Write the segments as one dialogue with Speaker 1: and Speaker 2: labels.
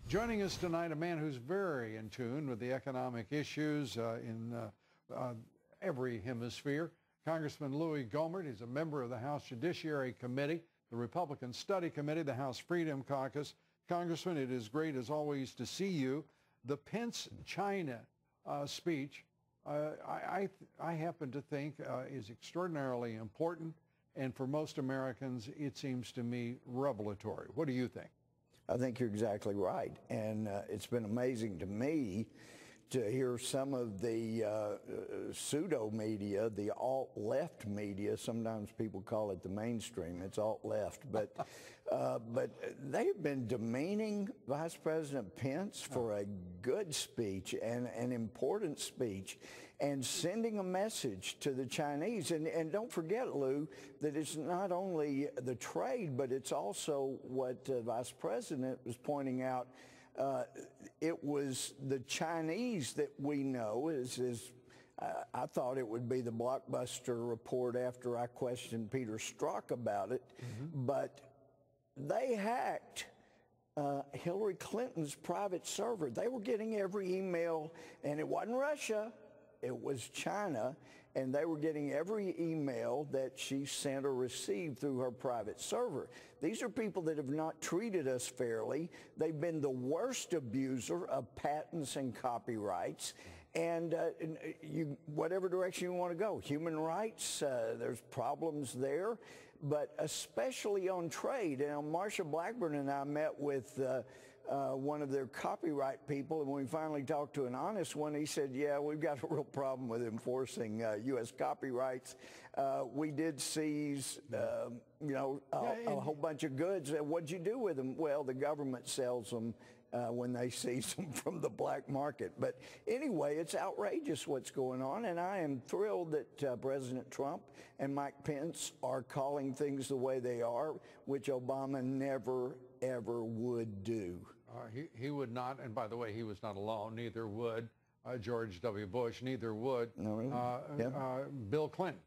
Speaker 1: Joining us tonight, a man who's very in tune with the economic issues in every hemisphere, Congressman Louie Gohmert. He's a member of the House Judiciary Committee, the Republican Study Committee, the House Freedom Caucus. Congressman, it is great as always to see you. The Pence-China speech, I happen to think is extraordinarily important, and for most Americans, it seems to me revelatory. What do you think?
Speaker 2: I think you're exactly right, and it's been amazing to me to hear some of the pseudo-media, the alt-left media. Sometimes people call it the mainstream. It's alt-left, but they've been demeaning Vice President Pence for a good speech and an important speech, and sending a message to the Chinese. And don't forget, Lou, that it's not only the trade, but it's also what Vice President was pointing out. It was the Chinese that we know I thought it would be the Blockbuster report after I questioned Peter Strzok about it, but they hacked Hillary Clinton's private server. They were getting every email, and it wasn't Russia. It was China, and they were getting every email that she sent or received through her private server. These are people that have not treated us fairly. They've been the worst abuser of patents and copyrights, and whatever direction you want to go. Human rights, there's problems there, but especially on trade. And Marsha Blackburn and I met with one of their copyright people, and when we finally talked to an honest one, he said, yeah, we've got a real problem with enforcing U.S. copyrights. We did seize, a whole bunch of goods. What'd you do with them? Well, the government sells them when they seize them from the black market. But anyway, it's outrageous what's going on, and I am thrilled that President Trump and Mike Pence are calling things the way they are, which Obama never, ever would do.
Speaker 1: He would not, and by the way, he was not alone. Neither would George W. Bush. Neither would Bill Clinton.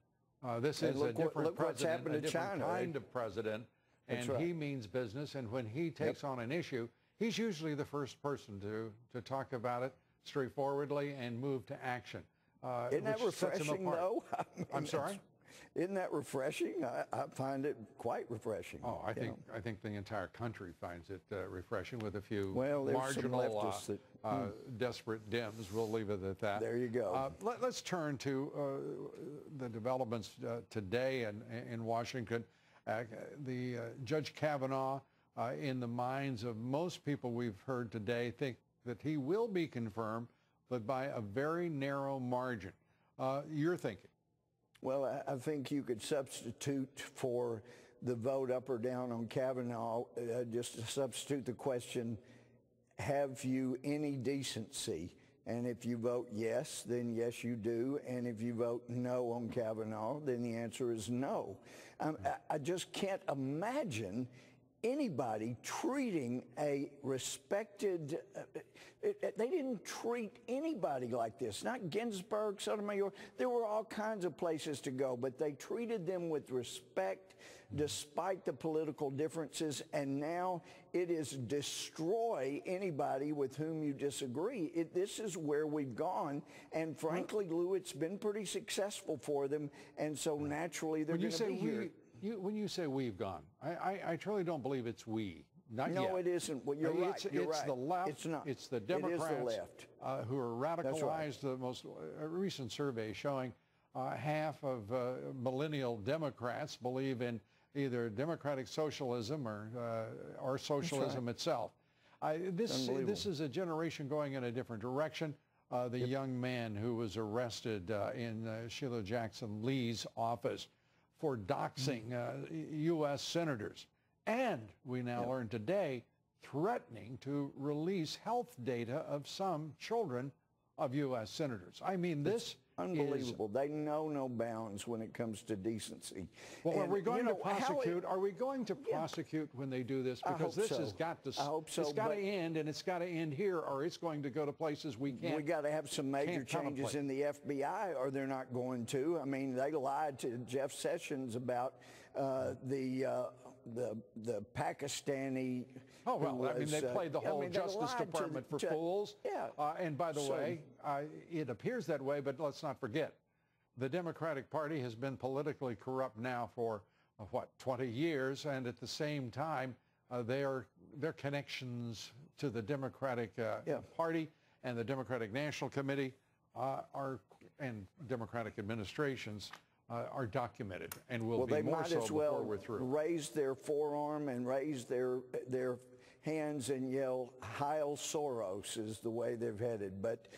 Speaker 1: This is a different president, a different kind of president, and he means business. And when he takes on an issue, he's usually the first person to talk about it straightforwardly and move to action.
Speaker 2: Isn't that refreshing, though?
Speaker 1: I'm sorry?
Speaker 2: Isn't that refreshing? I find it quite refreshing.
Speaker 1: Oh, I think the entire country finds it refreshing, with a few
Speaker 2: marginal,
Speaker 1: desperate Dems. We'll leave it at that.
Speaker 2: There you go.
Speaker 1: Let's turn to the developments today in Washington. The Judge Kavanaugh, in the minds of most people we've heard today, think that he will be confirmed, but by a very narrow margin. You're thinking?
Speaker 2: Well, I think you could substitute for the vote up or down on Kavanaugh, just to substitute the question, have you any decency? And if you vote yes, then yes, you do. And if you vote no on Kavanaugh, then the answer is no. I just can't imagine anybody treating a respected, they didn't treat anybody like this, not Ginsburg, Sotomayor. There were all kinds of places to go, but they treated them with respect despite the political differences, and now it is destroy anybody with whom you disagree. This is where we've gone, and frankly, Lou, it's been pretty successful for them, and so naturally they're going to be here.
Speaker 1: When you say we've gone, I truly don't believe it's we. Not yet.
Speaker 2: No, it isn't. Well, you're right.
Speaker 1: It's the left. It's not. It's the Democrats.
Speaker 2: It is the left.
Speaker 1: Who are radicalized. Right. The most recent survey showing half of millennial Democrats believe in either democratic socialism or socialism itself. This is a generation going in a different direction. The young man who was arrested in Sheila Jackson Lee's office for doxing U.S. senators. And we now learn today, threatening to release health data of some children of U.S. senators. I mean, this
Speaker 2: unbelievable. They know no bounds when it comes to decency.
Speaker 1: Well, and, are we going to prosecute? Are we going to prosecute when they do this? Because this has got to.
Speaker 2: I hope so.
Speaker 1: It's got to end, and it's got to end here, or it's going to go to places we can't.
Speaker 2: We got to have some major changes in the FBI, or they're not going to. I mean, they lied to Jeff Sessions about the Pakistani
Speaker 1: Oh, well, I mean, they played the whole Justice Department for fools.
Speaker 2: Yeah.
Speaker 1: And by the way, it appears that way, but let's not forget, the Democratic Party has been politically corrupt now for, 20 years, and at the same time, their connections to the Democratic Party and the Democratic National Committee and Democratic administrations are documented and will be more so before we're through.
Speaker 2: Raise their forearm and raise their hands and yell, "Heil Soros," is the way they've headed. But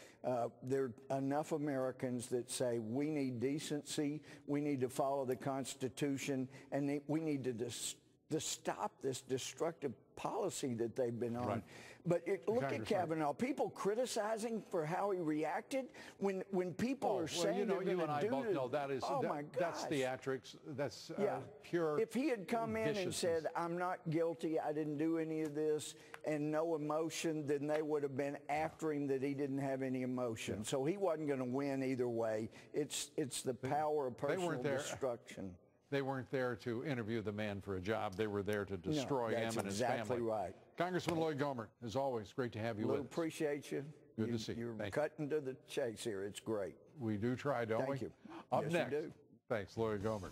Speaker 2: there are enough Americans that say we need decency, we need to follow the Constitution, and we need to stop this destructive policy that they've been on.
Speaker 1: Right.
Speaker 2: But look at Kavanaugh. People criticizing for how he reacted when people are saying
Speaker 1: you
Speaker 2: they're
Speaker 1: and I both know that is
Speaker 2: my
Speaker 1: that's theatrics. That's pure.
Speaker 2: If he had come in and said, "I'm not guilty, I didn't do any of this," and no emotion, then they would have been after him that he didn't have any emotion. Yeah. So he wasn't going to win either way. It's the power of personal destruction.
Speaker 1: They weren't there to interview the man for a job. They were there to destroy him and his family.
Speaker 2: That's exactly right.
Speaker 1: Congressman Louie Gohmert, as always, great to have you with us.
Speaker 2: Appreciate you.
Speaker 1: Good to see you.
Speaker 2: You're cutting to the chase here. It's great.
Speaker 1: We do try, don't we?
Speaker 2: Thank you.
Speaker 1: Up
Speaker 2: Yes,
Speaker 1: next.
Speaker 2: you do.
Speaker 1: Thanks, Louie Gohmert.